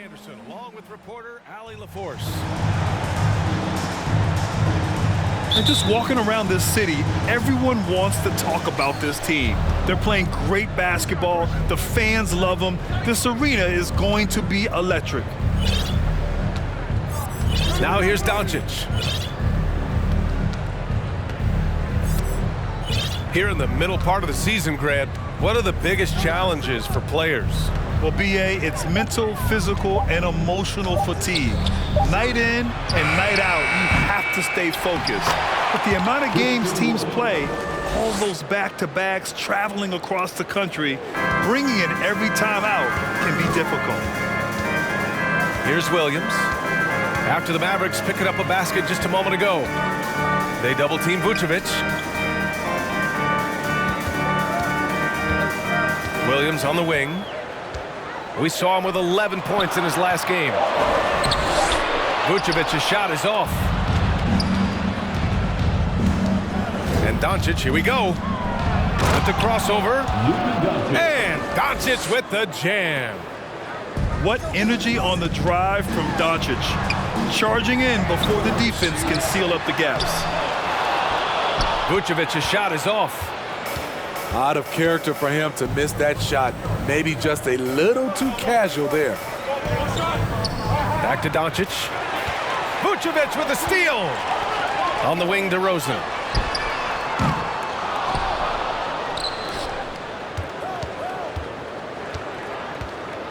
Anderson, along with reporter Allie LaForce. And just walking around this city, everyone wants to talk about this team. They're playing great basketball. The fans love them. This arena is going to be electric. Now here's Doncic. Here in the middle part of the season, Grant, what are the biggest challenges for players? Well, B.A., it's mental, physical, and emotional fatigue. Night in and night out, you have to stay focused. But the amount of games teams play, all those back-to-backs, traveling across the country, bringing it every time out can be difficult. Here's Williams. After the Mavericks picking up a basket just a moment ago. They double-team Vucevic. Williams on the wing. We saw him with 11 points in his last game. Vucevic's shot is off. And Doncic, here we go. With the crossover. And Doncic with the jam. What energy on the drive from Doncic. Charging in before the defense can seal up the gaps. Vucevic's shot is off. Out of character for him to miss that shot. Maybe just a little too casual there. Back to Doncic. Vucevic with a steal. On the wing, DeRozan.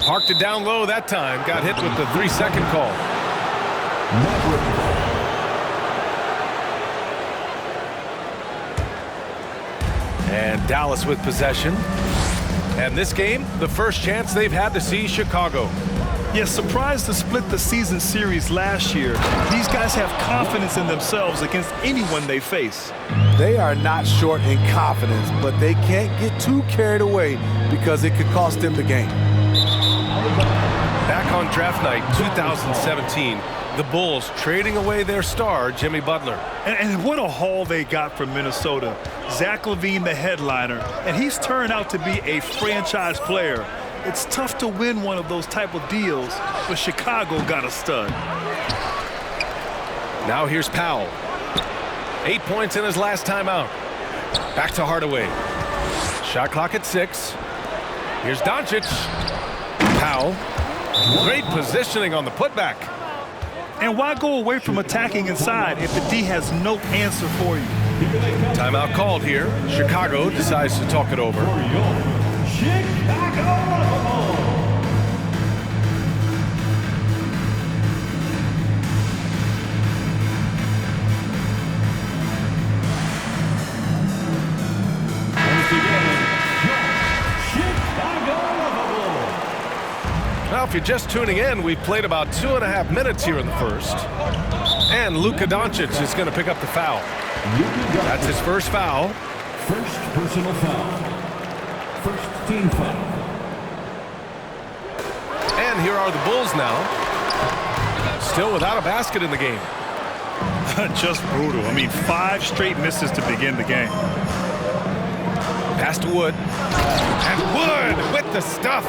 Parked it down low that time. Got hit with the 3-second call. And Dallas with possession. And this game, the first chance they've had to see Chicago. Yes, surprised to split the season series last year. These guys have confidence in themselves against anyone they face. They are not short in confidence, but they can't get too carried away because it could cost them the game. Back on draft night 2017, the Bulls trading away their star, Jimmy Butler. And what a haul they got from Minnesota. Zach LaVine, the headliner, and he's turned out to be a franchise player. It's tough to win one of those type of deals, but Chicago got a stud. Now here's Powell. 8 points in his last time out. Back to Hardaway. Shot clock at 6. Here's Doncic. Powell. Great positioning on the putback. And why go away from attacking inside if the D has no answer for you? Timeout called here. Chicago decides to talk it over. Now, if you're just tuning in, we've played about 2.5 minutes here in the first. And Luka Doncic is going to pick up the foul. That's his first foul. First personal foul. First team foul. And here are the Bulls now. Still without a basket in the game. Just brutal. I mean, 5 straight misses to begin the game. Pass to Wood. And Wood with the stuff.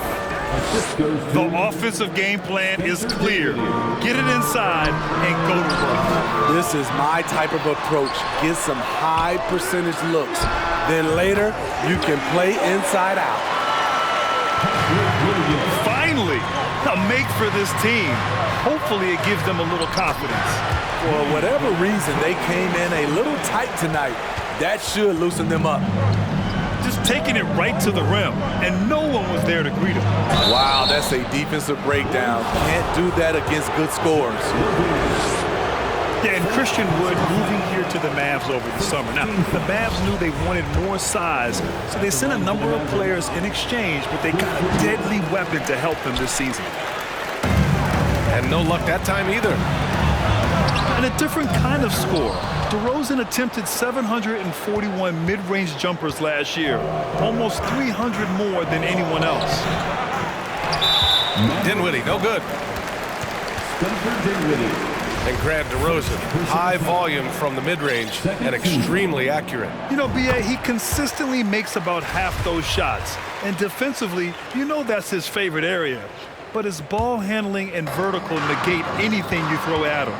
The offensive game plan is clear. Get it inside and go to work. This is my type of approach. Get some high percentage looks. Then later, you can play inside out. Finally, a make for this team. Hopefully it gives them a little confidence. For whatever reason, they came in a little tight tonight. That should loosen them up. Just taking it right to the rim, and no one was there to greet him. Wow, that's a defensive breakdown. Can't do that against good scores. Yeah, and Christian Wood moving here to the Mavs over the summer. Now, the Mavs knew they wanted more size, so they sent a number of players in exchange, but they got a deadly weapon to help them this season. And no luck that time either. And a different kind of score. DeRozan attempted 741 mid-range jumpers last year, almost 300 more than anyone else. Dinwiddie, no good. And Grant DeRozan, high volume from the mid-range and extremely accurate. You know, B.A., he consistently makes about half those shots. And defensively, you know that's his favorite area. but his ball handling and vertical negate anything you throw at him.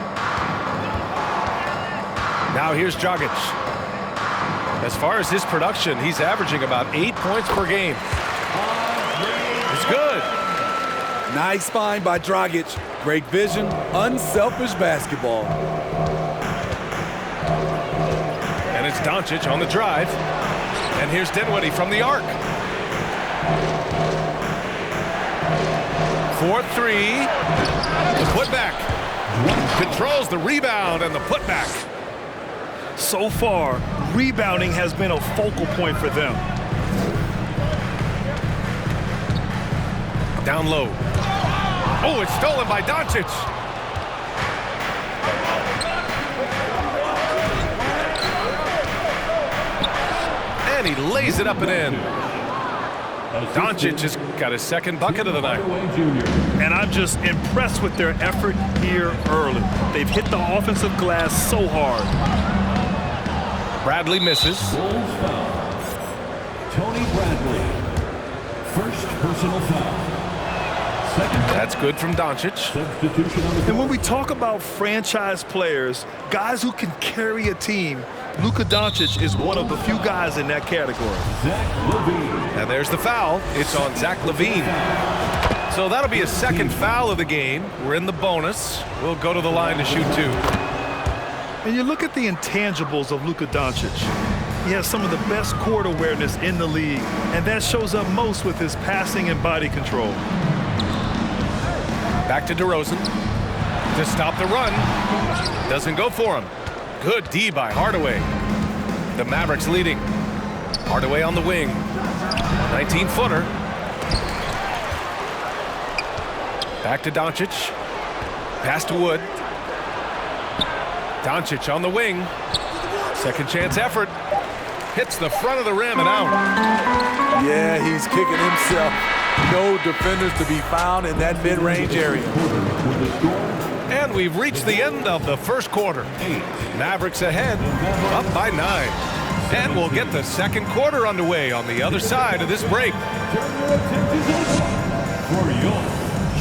Now here's Dragic. As far as his production, he's averaging about 8 points per game. It's good. Nice find by Dragic. Great vision, unselfish basketball. And it's Doncic on the drive. And here's Dinwiddie from the arc. 4-3. The putback. Controls the rebound and the putback. So far, rebounding has been a focal point for them. Down low. Oh, it's stolen by Doncic. And he lays it up and in. Doncic has got his second bucket of the night. And I'm just impressed with their effort here early. They've hit the offensive glass so hard. Bradley misses. Bulls foul. Tony Bradley. First personal foul. Second. That's good from Doncic. Substitution on the And when we talk about franchise players, guys who can carry a team, Luka Doncic is one of the few guys in that category. Zach LaVine. And there's the foul. It's on Zach LaVine. So that'll be a second foul of the game. We're in the bonus. We'll go to the line to shoot two. And you look at the intangibles of Luka Doncic. He has some of the best court awareness in the league, and that shows up most with his passing and body control. Back to DeRozan to stop the run. Doesn't go for him. Good D by Hardaway. The Mavericks leading. Hardaway on the wing. 19-footer. Back to Doncic. Pass to Wood. Doncic on the wing. Second chance effort. Hits the front of the rim and out. Yeah, he's kicking himself. No defenders to be found in that mid-range area. And we've reached the end of the first quarter. Mavericks ahead, up by 9. And we'll get the second quarter underway on the other side of this break. Turn your attention for your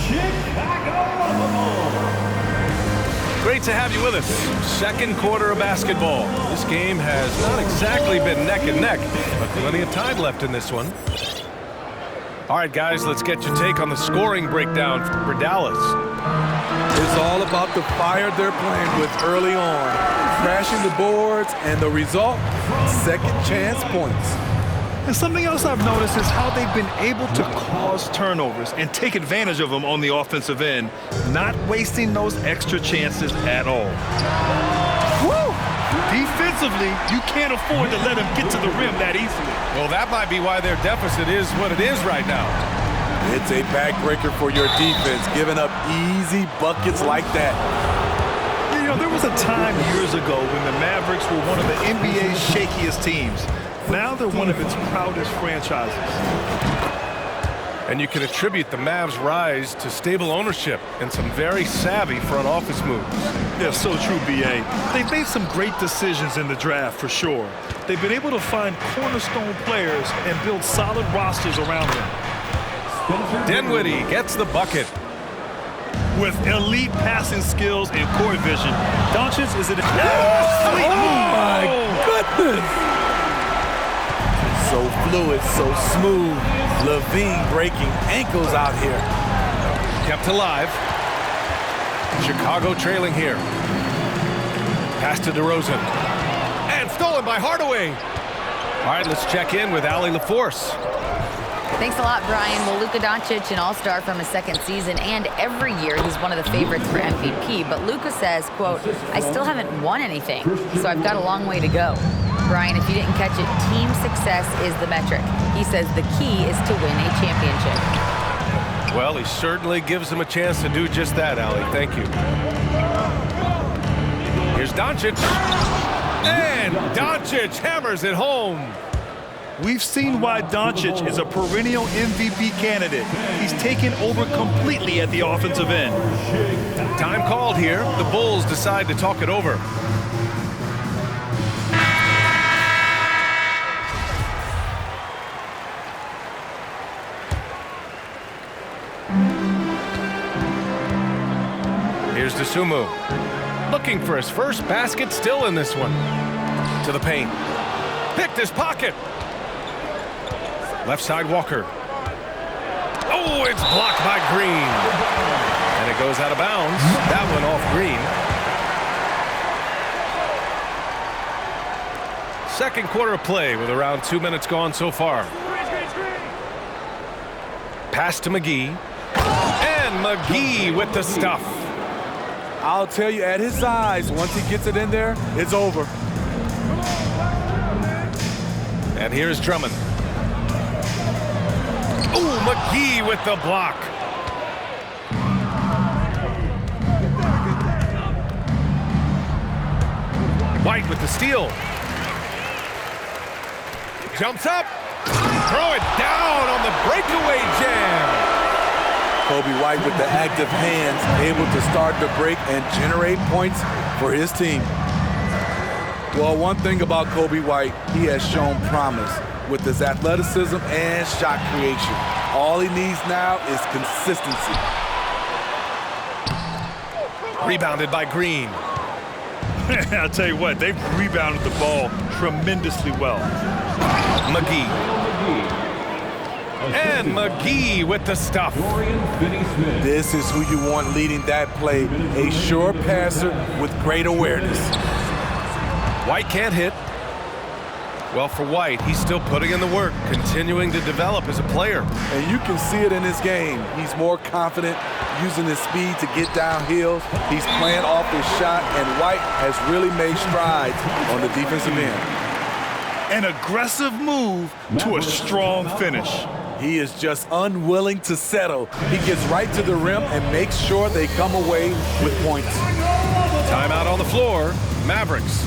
Chicago Bulls. Great to have you with us. Second quarter of basketball. This game has not exactly been neck and neck, but plenty of time left in this one. All right, guys, let's get your take on the scoring breakdown for Dallas. It's all about the fire they're playing with early on. Crashing the boards, and the result, second chance points. And something else I've noticed is how they've been able to cause turnovers and take advantage of them on the offensive end, not wasting those extra chances at all. Woo! Defensively, you can't afford to let them get to the rim that easily. Well, that might be why their deficit is what it is right now. It's a backbreaker for your defense, giving up easy buckets like that. You know, there was a time years ago when the Mavericks were one of the NBA's shakiest teams. Now they're one of its proudest franchises. And you can attribute the Mavs' rise to stable ownership and some very savvy front office moves. Yeah, so true, B.A. They've made some great decisions in the draft, for sure. They've been able to find cornerstone players and build solid rosters around them. Dinwiddie gets the bucket. With elite passing skills and court vision, Doncic is an Oh, my goodness! So fluid, so smooth. LaVine breaking ankles out here. Kept alive. Chicago trailing here. Pass to DeRozan. And stolen by Hardaway. All right, let's check in with Allie LaForce. Thanks a lot, Brian. Well, Luka Doncic, an all-star from his second season, and every year he's one of the favorites for MVP. But Luka says, quote, I still haven't won anything, so I've got a long way to go. Brian, if you didn't catch it, team success is the metric. He says the key is to win a championship. Well, he certainly gives him a chance to do just that, Allie. Thank you. Here's Doncic. And Doncic hammers it home. We've seen why Doncic is a perennial MVP candidate. He's taken over completely at the offensive end. Time called here. The Bulls decide to talk it over. Here's DeSumo. Looking for his first basket, still in this one. To the paint. Picked his pocket. Left side Walker. Oh, it's blocked by Green. And it goes out of bounds. That one off Green. Second quarter of play with around 2 minutes gone so far. Pass to McGee. And McGee with the stuff. I'll tell you, at his size, once he gets it in there, it's over. And here's Drummond. Ooh, McGee with the block. White with the steal. Jumps up. Throw it down on the breakaway jam. Coby White with the active hands, able to start the break and generate points for his team. Well, one thing about Coby White, he has shown promise with his athleticism and shot creation. All he needs now is consistency. Rebounded by Green. I'll tell you what, they've rebounded the ball tremendously well. McGee. And McGee with the stuff. This is who you want leading that play. A sure passer with great awareness. White can't hit. Well, for White, he's still putting in the work, continuing to develop as a player. And you can see it in his game. He's more confident, using his speed to get downhill. He's playing off his shot, and White has really made strides on the defensive end. An aggressive move to a strong finish. He is just unwilling to settle. He gets right to the rim and makes sure they come away with points. Timeout on the floor. Mavericks.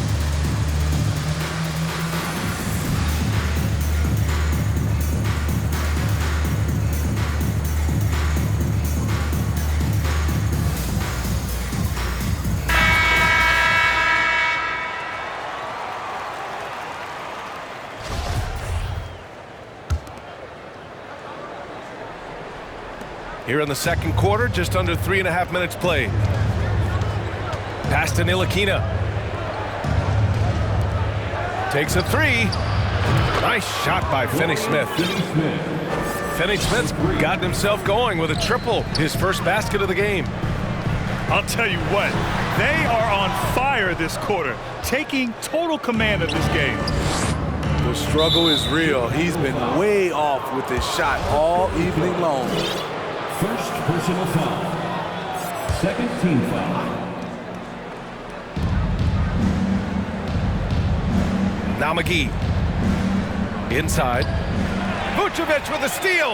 Here in the second quarter, just under 3.5 minutes played. Pass to Ntilikina. Takes a three. Nice shot by Finney-Smith. Finney-Smith's gotten himself going with a triple, his first basket of the game. I'll tell you what, they are on fire this quarter, taking total command of this game. The struggle is real. He's been way off with his shot all evening long. First personal foul. Second team foul. Now McGee. Inside. Vucevic with a steal.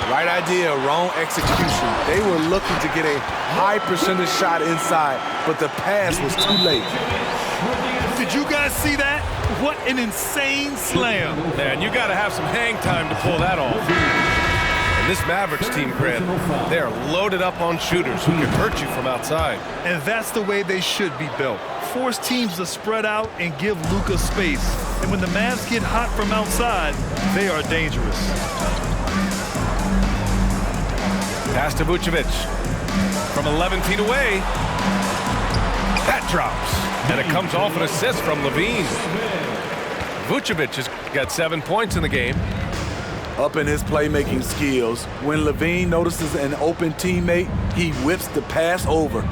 Right idea, wrong execution. They were looking to get a high percentage shot inside, but the pass was too late. Did you guys see that? What an insane slam. Man, you got to have some hang time to pull that off. And this Mavericks team, Grant, they are loaded up on shooters who can hurt you from outside. And that's the way they should be built. Force teams to spread out and give Luka space. And when the Mavs get hot from outside, they are dangerous. Pass to Vucevic. From 11 feet away. That drops. And it comes off an assist from Levine. Vucevic has got 7 points in the game. Up in his playmaking skills, when Levine notices an open teammate, he whips the pass over.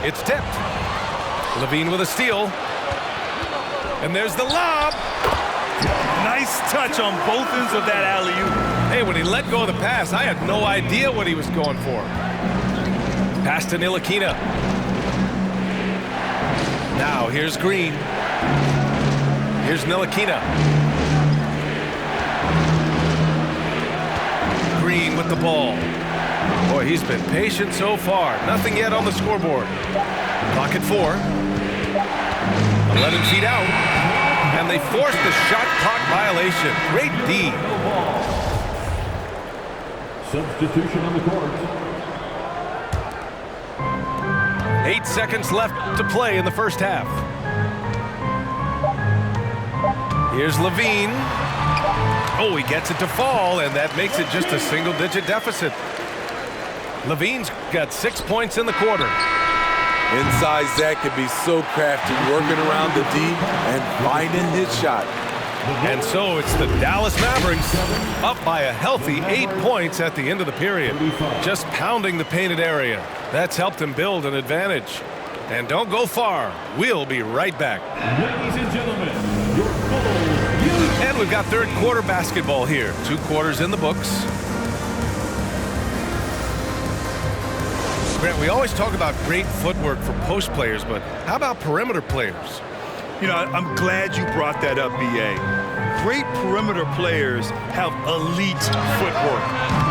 It's tipped. Levine with a steal. And there's the lob. Nice touch on both ends of that alley-oop. Hey, when he let go of the pass, I had no idea what he was going for. Pass to Ntilikina. Now, here's Green. Here's Ntilikina. Green with the ball. Boy, he's been patient so far. Nothing yet on the scoreboard. Clock at 4. 11 feet out. And they forced the shot clock violation. Great D. Substitution on the court. 8 seconds left to play in the first half. Here's Levine. Oh, he gets it to fall, and that makes it just a single-digit deficit. Levine's got 6 points in the quarter. Inside Zach can be so crafty, working around the D and finding his shot. And so it's the Dallas Mavericks up by a healthy 8 points at the end of the period. Just pounding the painted area. That's helped him build an advantage. And don't go far. We'll be right back. Ladies and gentlemen, your And we've got third quarter basketball here. 2 quarters in the books. Grant, we always talk about great footwork for post players, but how about perimeter players? You know, I'm glad you brought that up, B.A. Great perimeter players have elite footwork.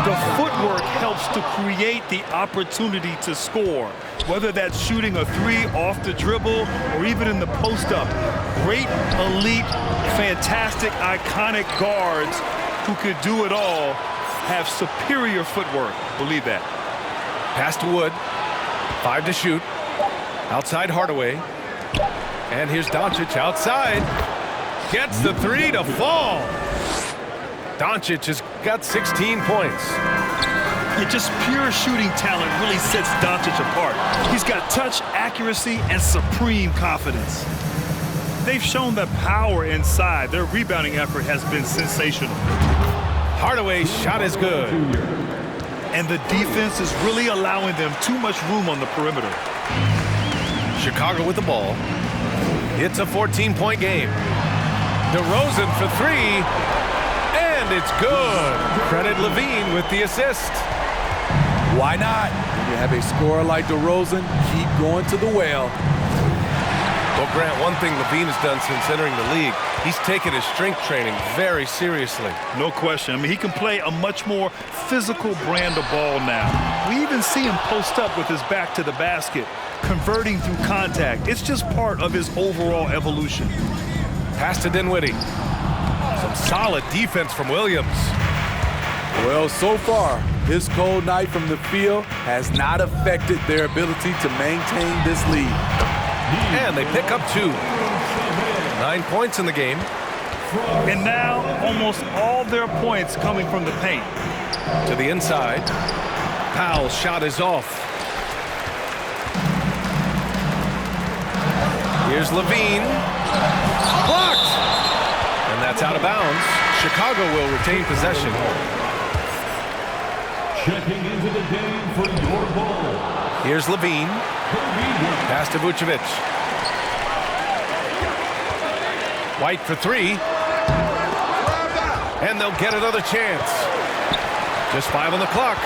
The footwork helps to create the opportunity to score, whether that's shooting a 3 off the dribble or even in the post-up. Great, elite, fantastic, iconic guards who could do it all have superior footwork. Believe that. Pass to Wood. 5 to shoot. Outside Hardaway. And here's Doncic outside. Gets the 3 to fall. Doncic has got 16 points. Yeah, just pure shooting talent really sets Doncic apart. He's got touch, accuracy, and supreme confidence. They've shown the power inside. Their rebounding effort has been sensational. Hardaway's shot is good. And the defense is really allowing them too much room on the perimeter. Chicago with the ball. It's a 14-point game. DeRozan for 3. And it's good. Credit Levine with the assist. Why not? When you have a scorer like DeRozan, keep going to the well. Well, Grant, one thing Levine has done since entering the league, he's taken his strength training very seriously. No question. I mean, he can play a much more physical brand of ball now. We even see him post up with his back to the basket, converting through contact. It's just part of his overall evolution. Pass to Dinwiddie. Some solid defense from Williams. Well, so far, his cold night from the field has not affected their ability to maintain this lead. And they pick up 2. 9 points in the game. And now, almost all their points coming from the paint. To the inside. Powell's shot is off. Here's Levine. Blocked! And that's out of bounds. Chicago will retain possession. checking into the game for your ball. Here's Levine. Pass to Vucevic. White for 3. And they'll get another chance. Just 5 on the clock.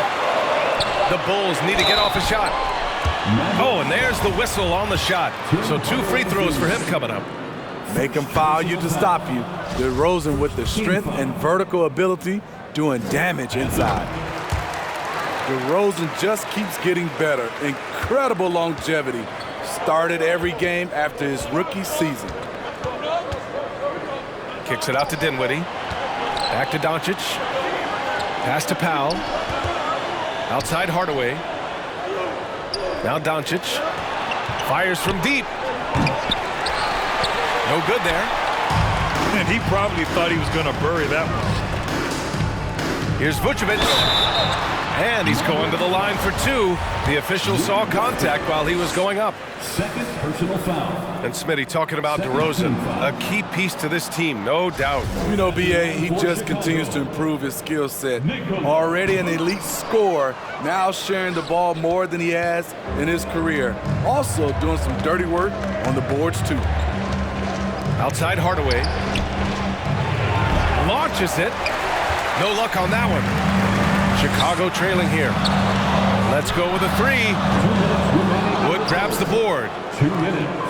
The Bulls need to get off a shot. Oh, and there's the whistle on the shot. So 2 free throws for him coming up. Make him foul you to stop you. DeRozan with the strength and vertical ability doing damage inside. DeRozan just keeps getting better. Incredible longevity. Started every game after his rookie season. Kicks it out to Dinwiddie. Back to Doncic. Pass to Powell. Outside Hardaway. Now Doncic. Fires from deep. No good there. And he probably thought he was going to bury that one. Here's Vucevic. And he's going to the line for 2. The official saw contact while he was going up. Second personal foul. And Smitty talking about DeRozan, a key piece to this team, no doubt. You know, B.A., he just continues to improve his skill set. Already an elite scorer, now sharing the ball more than he has in his career. Also doing some dirty work on the boards, too. Outside Hardaway. Launches it. No luck on that one. Chicago trailing here. Let's go with a 3. Wood grabs the board. 2 minutes.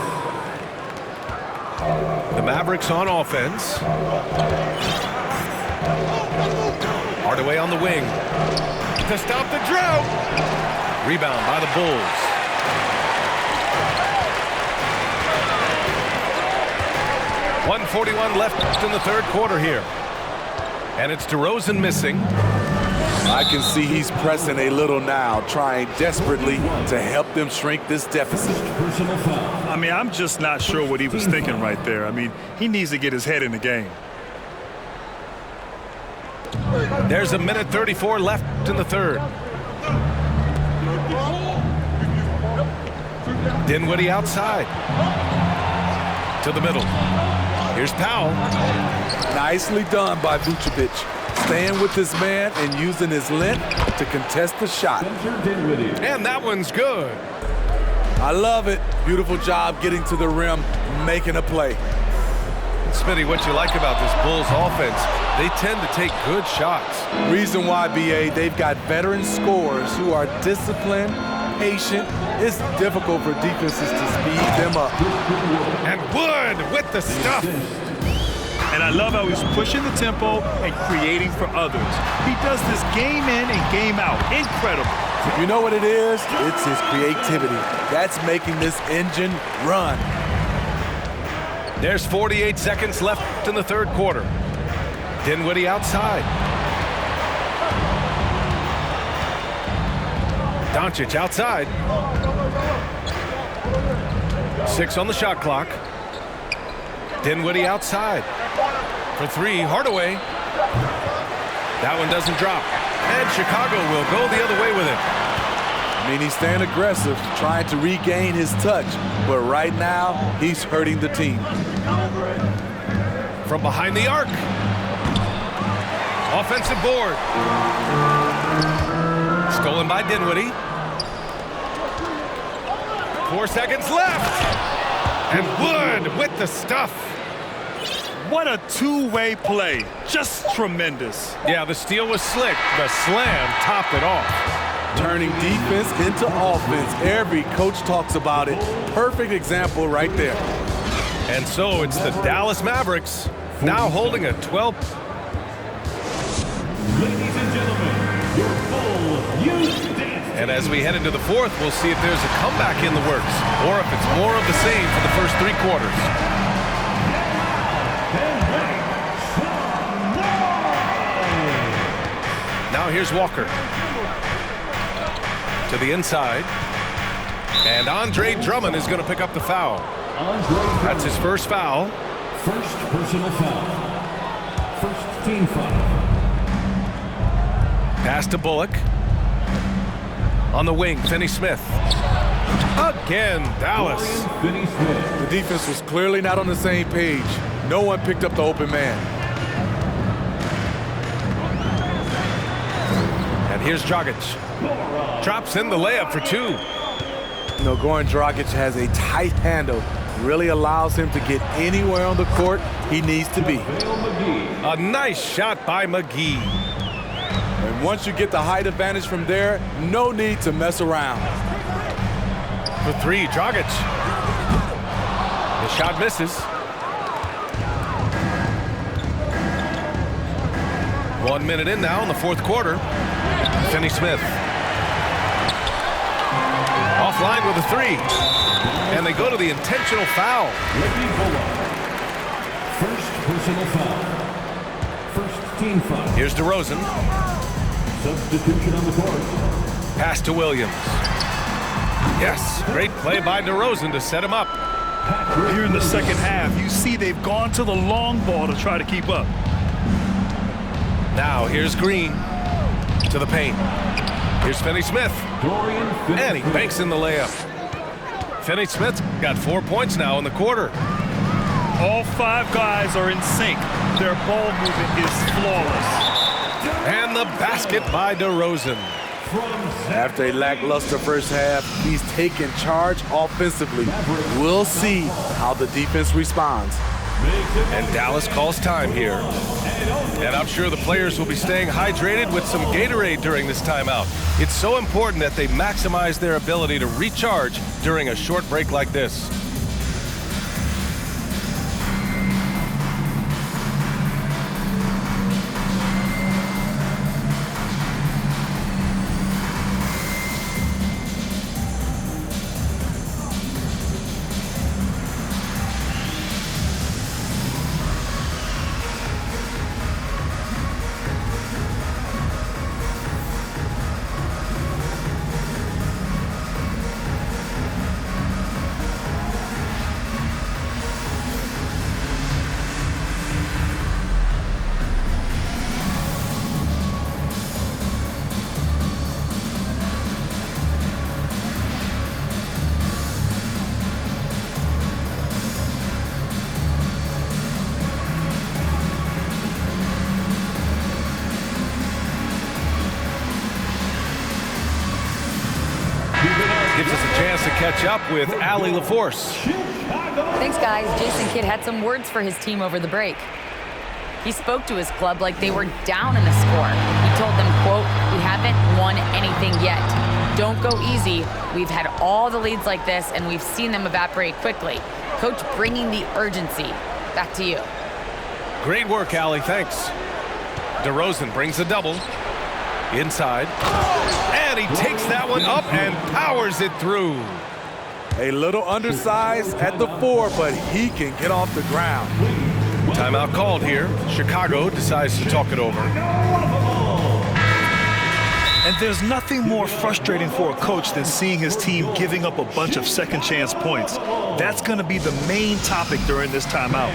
The Mavericks on offense. Hardaway on the wing. To stop the drought. Rebound by the Bulls. .141 left in the third quarter here. And it's DeRozan missing. I can see he's pressing a little now, trying desperately to help them shrink this deficit. Personal foul. I mean, I'm just not sure what he was thinking right there. I mean, he needs to get his head in the game. There's a minute 34 left in the third. Dinwiddie outside. To the middle. Here's Powell. Nicely done by Vucevic. Staying with this man and using his length to contest the shot. And that one's good. I love it. Beautiful job getting to the rim, making a play. Smitty, what you like about this Bulls offense, they tend to take good shots. Reason why, BA, they've got veteran scorers who are disciplined, patient. It's difficult for defenses to speed them up. And Wood with the stuff. And I love how he's pushing the tempo and creating for others. He does this game in and game out. Incredible. You know what it is? It's his creativity. That's making this engine run. There's 48 seconds left in the third quarter. Dinwiddie outside. Doncic outside. 6 on the shot clock. Dinwiddie outside. For 3, Hardaway. That one doesn't drop. And Chicago will go the other way with it. I mean, he's staying aggressive, trying to regain his touch. But right now, he's hurting the team. From behind the arc. Offensive board. Stolen by Dinwiddie. 4 seconds left. And Wood with the stuff. What a two-way play. Just tremendous. Yeah, the steal was slick. The slam topped it off. Turning defense into offense. Every coach talks about it. Perfect example right there. And so it's the Dallas Mavericks now holding a 12. Ladies and gentlemen, your full youth dance. And as we head into the fourth, we'll see if there's a comeback in the works or if it's more of the same for the first 3 quarters. Now here's Walker. To the inside. And Andre Drummond is going to pick up the foul. That's his first foul. First personal foul. First team foul. Pass to Bullock. On the wing, Finney-Smith. Again, Dallas. Finney-Smith. The defense was clearly not on the same page. No one picked up the open man. And here's Dragic. Drops in the layup for 2. You know, Goran Dragic has a tight handle. Really allows him to get anywhere on the court he needs to be. A nice shot by McGee. And once you get the height advantage from there, no need to mess around. For 3, Dragic. The shot misses. 1 minute in now in the fourth quarter. Finney-Smith. Offline with a 3. And they go to the intentional foul. Ricky Bullock. First personal foul. First team foul. Here's DeRozan. Substitution on the court. Pass to Williams. Yes, great play by DeRozan to set him up. Here in the second half, you see they've gone to the long ball to try to keep up. Now here's Green to the paint. Here's Finney-Smith. Dorian Finney-Smith. And he banks in the layup. Finney-Smith's got 4 points now in the quarter. All 5 guys are in sync. Their ball movement is flawless. And the basket by DeRozan. After a lackluster first half, he's taken charge offensively. We'll see how the defense responds. And Dallas calls time here. And I'm sure the players will be staying hydrated with some Gatorade during this timeout. It's so important that they maximize their ability to recharge during a short break like this. Gives us a chance to catch up with Allie LaForce. Thanks, guys. Jason Kidd had some words for his team over the break. He spoke to his club like they were down in the score. He told them, quote, "We haven't won anything yet. Don't go easy. We've had all the leads like this, and we've seen them evaporate quickly." Coach bringing the urgency. Back to you. Great work, Allie. Thanks. DeRozan brings a double. Inside. And he takes that one up and powers it through. A little undersized at the 4, but he can get off the ground. Timeout called here. Chicago decides to talk it over. And there's nothing more frustrating for a coach than seeing his team giving up a bunch of second chance points. That's going to be the main topic during this timeout.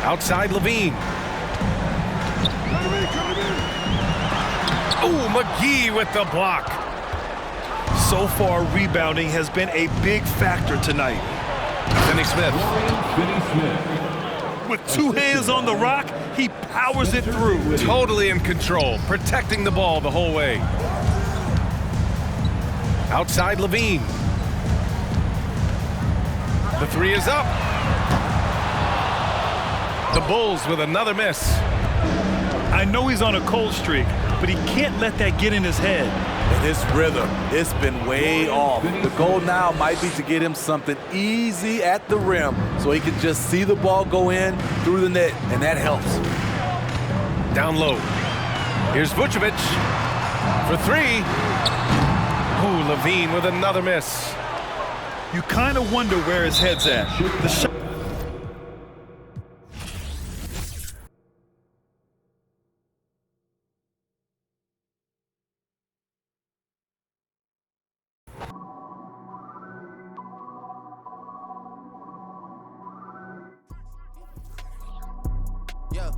Outside Levine. Ooh, McGee with the block. So far, rebounding has been a big factor tonight. Finney Smith. With 2 hands on the rock, he powers it through. Totally in control, protecting the ball the whole way. Outside Levine. The 3 is up. The Bulls with another miss. I know he's on a cold streak, but he can't let that get in his head. And his rhythm, it's been way off. The goal now might be to get him something easy at the rim so he can just see the ball go in through the net, and that helps. Down low. Here's Vucevic for 3. Ooh, Levine with another miss. You kind of wonder where his head's at. The shot. Yeah.